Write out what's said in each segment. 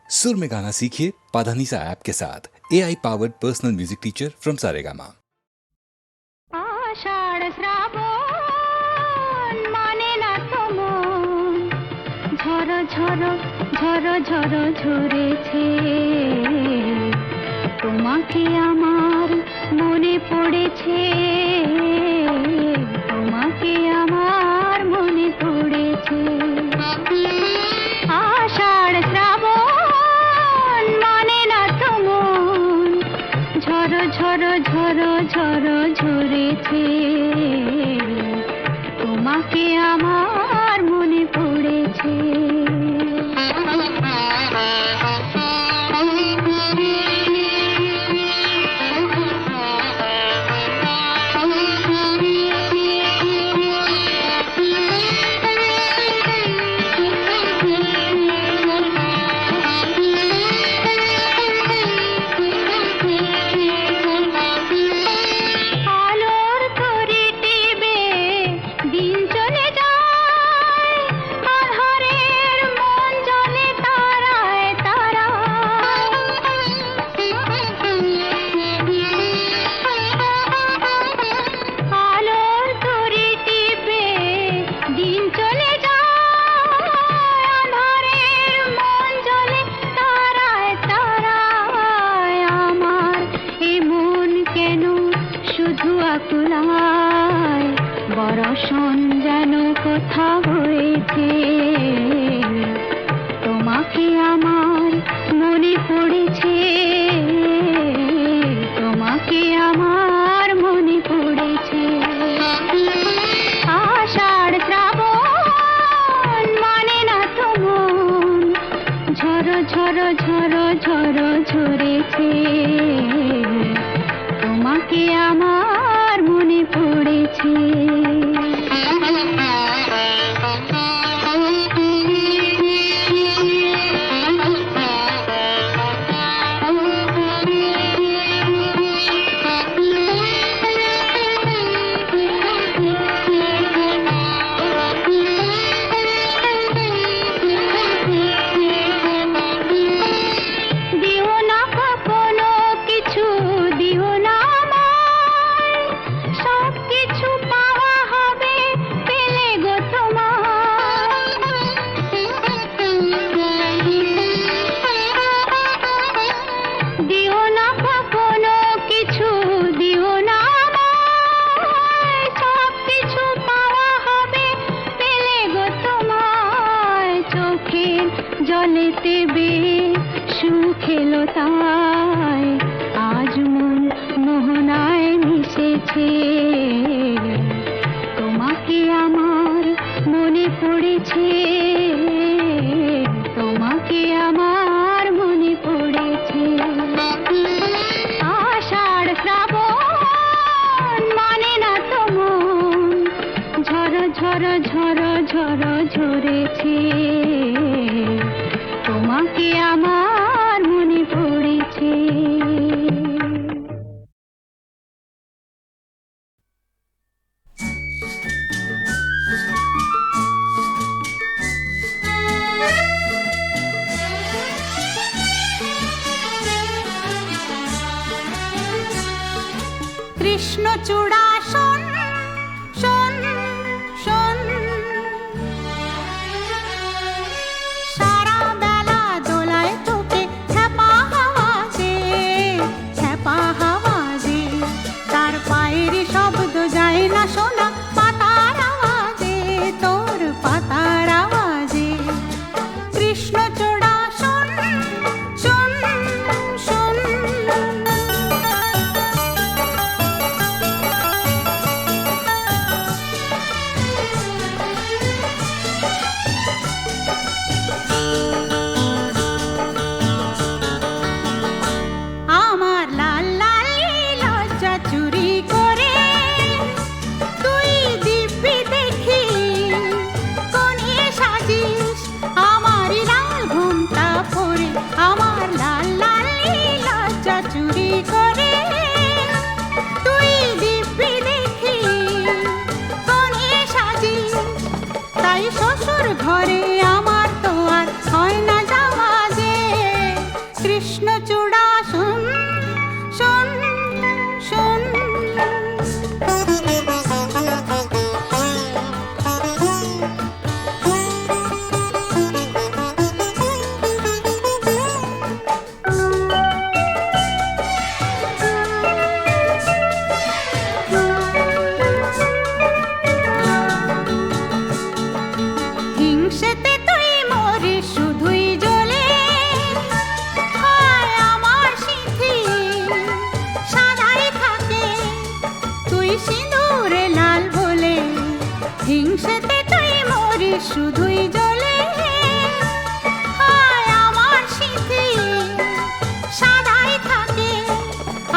सुर में गाना सीखिए पाधानीसा ऐप के साथ। AI powered personal music teacher from Saregama. आषाढ़ श्रावण माने ना तो मन ঝরো ঝরো ঝরো ঝরো ঝরেছে তোমাকে আমার মনে পড়েছে তোমাকে আমার মনে পড়েছে আষাঢ় শ্রাবণ মানে না তো মন ঝরো ঝরো ঝরো ঝরো ঝরেছে তোমাকে আমার মনে পড়েছে বরষণ যেন কোথা হয়েছে তোমাকে আমার মনে পড়েছে তোমাকে আমার মনে পড়েছে আষাঢ় শ্রাবণ মানে না তো মন ঝরো ঝরো ঝরো ঝরো ঝরেছে তোমাকে আমার মনে পড়েছে জলেতে বে সুখেলো তাই আজ মন মোহনায় মিশেছে তোমাকে আমার মনে পড়েছে তোমাকে আমার মনে পড়েছে আষাঢ় শ্রাবণ মানে না তো মন ঝরো ঝরো ঝরো ঝরো ঝরেছে তোমাকে আমার মনে পড়েছে কৃষ্ণচূড়া শোন শোন শোন সারা বেলা দোলায় তোকে ছ্যাপা হাওয়াজে তার পায়ের শব্দ যায় না শোনা পাতার আওয়াজে তোর পাতার আওয়াজে কৃষ্ণচূড়া শোন শোন শোন শুধুই জ্বলে হায় আমার স্মৃতি সাদাই থাকে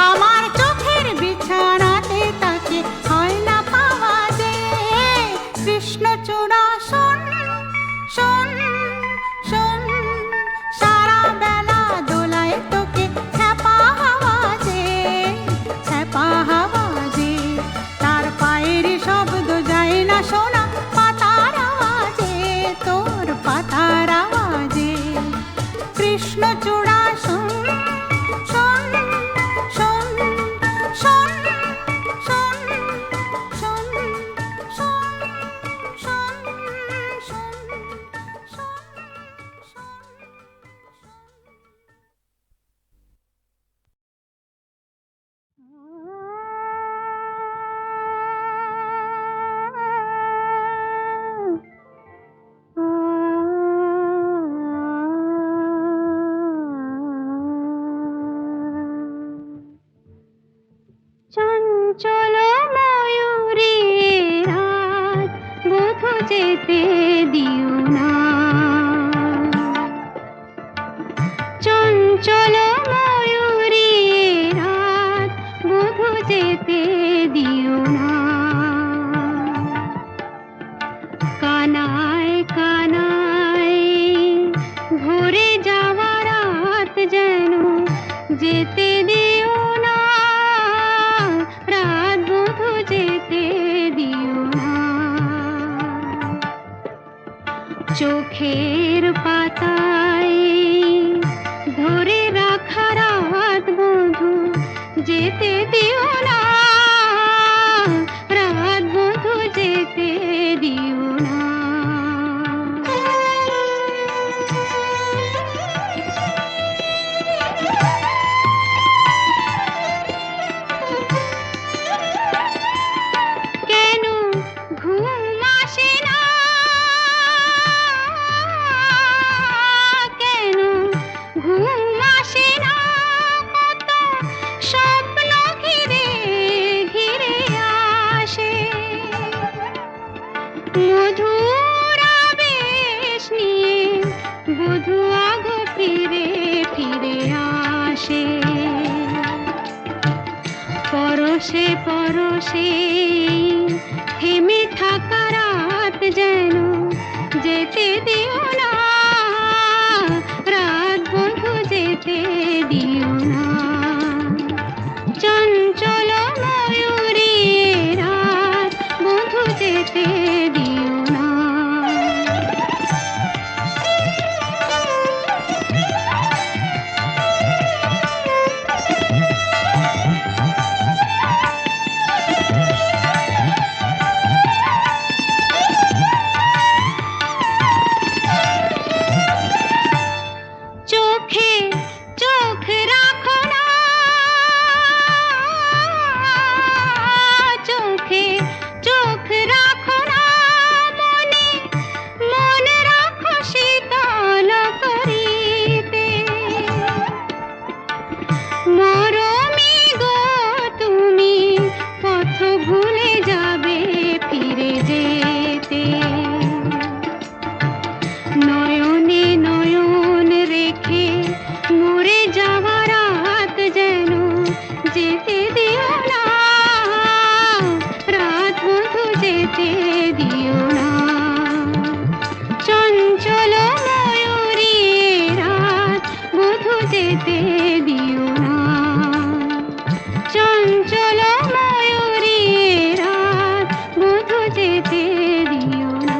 আমার চোখের বিছানাতে তাকে হয় না পাওয়া যে কৃষ্ণচূড়া শোন শোন শোন সারা বেলা দোলায় তোকে খ্যাপা হাওয়াজে তার পায়ের শব্দ যায় না শোনা পাতার আওয়াজে তোর পাতার আওয়াজে কৃষ্ণচূড়া শোন শোন শোন শোন শোন শোন শোন শোন চঞ্চল ময়ূরী রাত বধূ যেতে দিও না চঞ্চল ময়ূরী রাত বধূ যেতে দিও না কানায় কানায় ভরে যাওয়া রাত যেন যেতে দিও না রাত বধূ যেতে দিও না চোখের পাতায় ধরে রাখা রাত বধূ যেতে দিও না রাত বধূ যেতে দিও না কেন ঘুম আসে না কেন ঘুম আসে না কত স্বপ্ন ঘিরে ঘিরে আসে মধুর আবেশ নিয়ে বধূ আগো ফিরে ফিরে আসে পরশে পরশে থেমে থাকা রাত যেন যেতে দিও না রাত বধূ যেতে দিও না চঞ্চল ময়ূরী রাত বধূ যেতে দিও না চোখে চোখ রাখো না চোখে চোখ রাখো না মনে মন রাখো শীতল করিতে মরমী গো তুমি পথ ভুলে যাবে ফিরে যেতে নয়নে নয়ন রেখে মরে যাওয়া রাত যেন যেতে দিও না রাত বধূ যেতে দিও না চঞ্চল ময়ূরী রাত বধূ যেতে দিও না চঞ্চল ময়ূরী রাত বধূ যেতে দিও না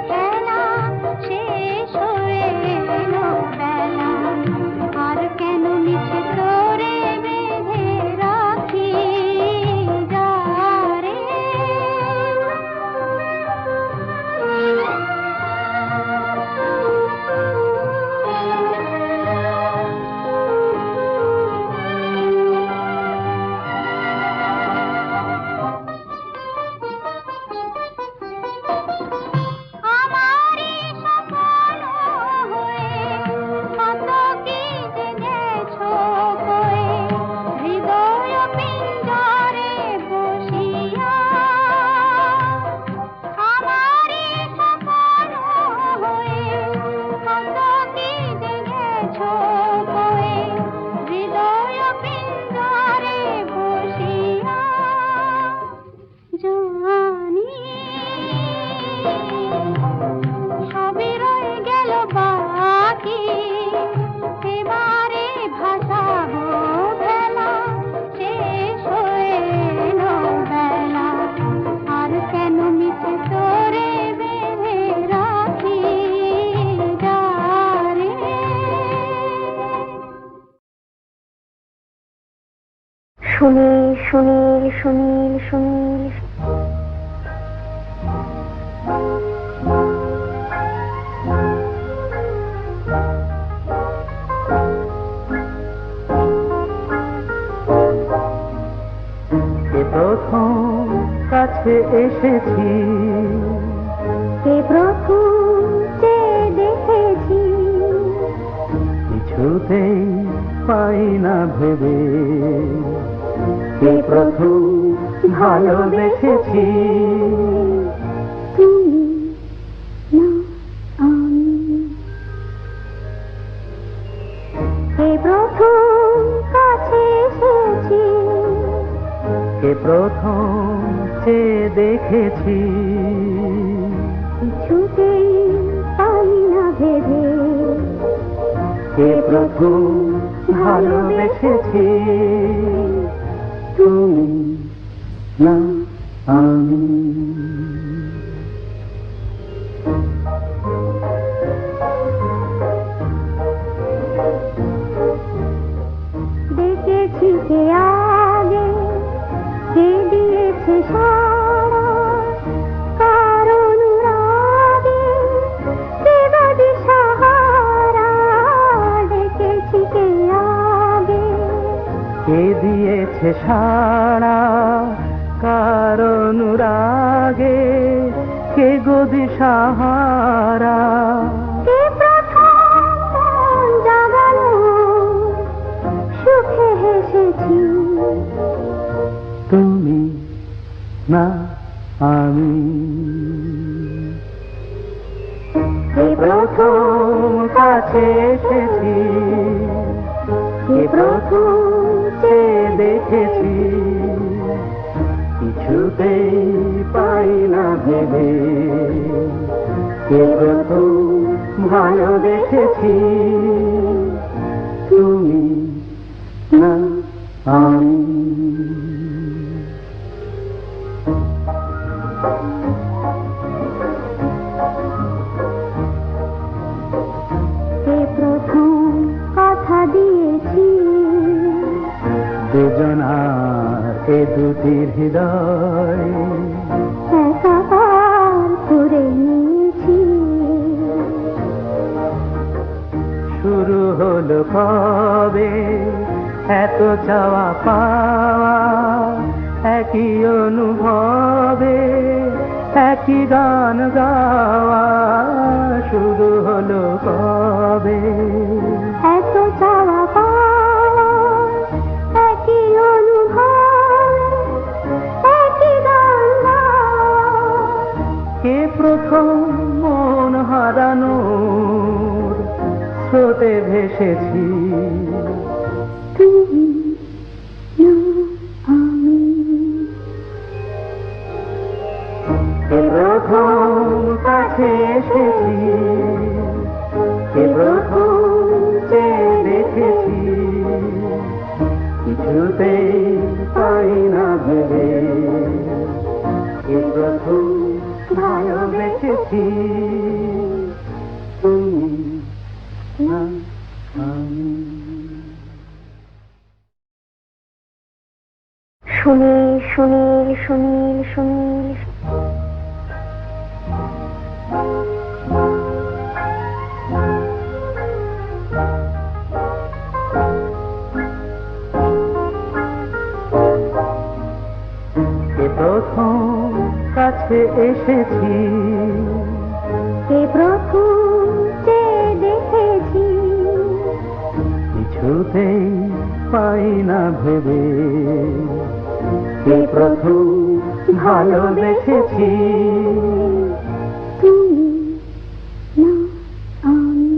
খেলা শেষ হয়ে এলো বেলা আর কেন মিছে তোরে বেঁধে রাখি যা রে আমারই স্বপ্ন হয়ে কত কি জেগেছো কয়ে হৃদয় পিঞ্জরে বসিয়া আমারই স্বপ্ন হয়ে কত কি জেগেছো কয়ে হৃদয় পিঞ্জরে বসিয়া জানি সবই রয়ে গেল বাকি এবারে ভাসাবো ভেলা শেষ হয়ে এলো বেলা আর কেন মিছে তোরে বেঁধে রাখি যা রে সুনীল সুনীল সুনীল সুনীল এ প্রথম কাছে এসেছি, কে প্রথম চেয়ে দেখেছি, কিছুতেই পাই না ভেবে কে প্রথম ভালোবেসেছি। তুমি না আমি, কে প্রথম কাছে এসেছি, কে প্রথম চেয়ে দেখেছি, কিছুতেই পাই না ভেবে কে প্রথম ভালোবেসেছি। তুমি না আমি। দেখেছি কে আগে, কে দিয়েছে সাড়া, কার অনুরাগে কে বা দিশাহারা। দেখেছি কে আগে, কে দিয়েছে সাড়া, কার অনুরাগে কে গো দিশাহারা। কে প্রথম মন জাগালো, সুখে হেসেছি। তুমি না আমি। কে প্রথম কাছে এসেছি, কে প্রথম চেয়ে দেখেছি, কিছুতেই পাই না ভেবে কে প্রথম ভালোবেসেছি। তুমি না আমি। কে প্রথম কথা দিয়েছি, দুজনার এ দুটি হৃদয় একাকার করে নিয়েছি। শুরু হলো কবে এত চাওয়া পাওয়া, একই অনুভবে একই গান গাওয়া। শুরু হলো কবে এত চাওয়া পাওয়া, একই অনুভব, একই গান গাওয়া। কে প্রথম মন হারানোর স্রোতে ভেসেছি। তুমি না আমি। কে প্রথম কাছে এসেছি, কে প্রথম চেয়ে দেখেছি, কিছুতেই পাই না ভেবে কে প্রথম ভালোবেসেছি। দেখেছি, তুমি না আমি। সুনীল সুনীল সুনীল সুনীল এ প্রথম কাছে এসেছি, এ প্রথম যে দেখেছি, কিছুতেই পাই না ভেবে, এ প্রথম ভালোবেসেছি, তুমি না আমি।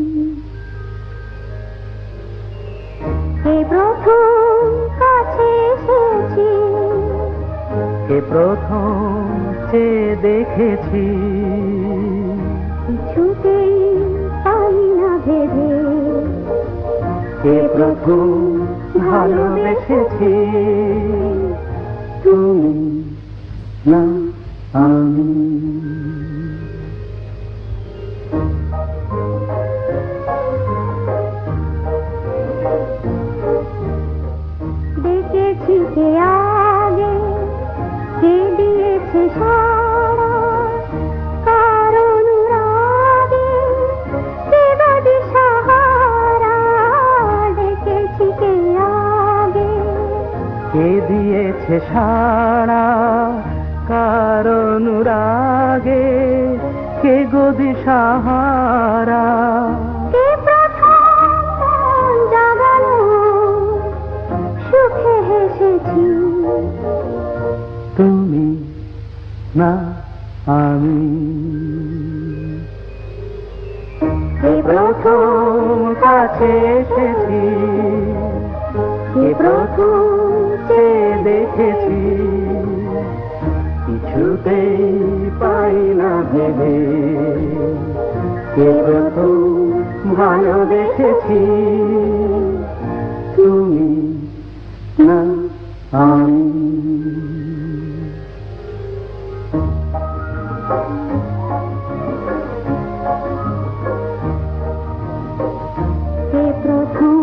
এ প্রথম কাছে এসেছি, এ প্রথম যে দেখেছি, কিছুতেই পাই না ভেবে, এ প্রথম ভালোবেসেছি, তুমি না আমি। দেখেছি কে আগে, কে দিয়েছে সাড়া, কার অনুরাগে, কে বা দিশাহারা। দেখেছি কে আগে, কে দিয়েছে সাড়া, কার অনুরাগে, কে গো দিশাহারা। কে প্রথম মন জাগালো, সুখে হেসেছি, তুমি না আমি। এ প্রথম কাছে এসেছি, এ প্রথম যে দেখেছি, কিছুতেই পাই না ভেবে, এ প্রথম ভালোবেসেছি, তুমি না আমি। কে প্রথম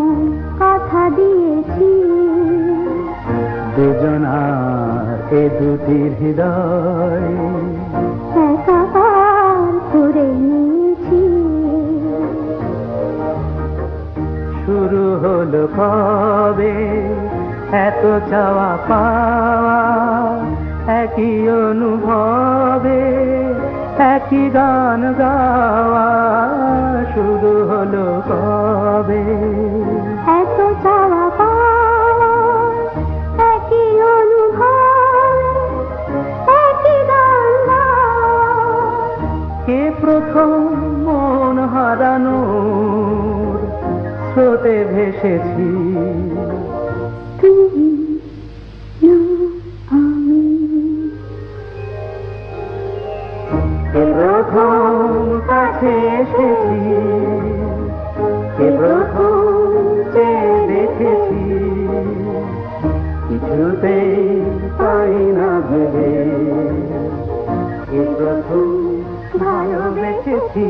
কথা দিয়েছি, দুজনার এ দুটি হৃদয় একাকার করে নিয়েছি, শুরু হলো কবে এত চাওয়া পাওয়া, একই অনুভবে একই গান গাওয়া, শুরু হলো কবে এত চাওয়া পাওয়া, একই অনুভব, একই গান গাওয়া। কে প্রথম মন হারানোর স্রোতে ভেসেছি, তুমি না আমি। কে প্রথম কাছে এসেছি, কে প্রথম যে দেখেছি, কিছুতেই পাই না ভেবে, কে প্রথম ভালোবেসেছি।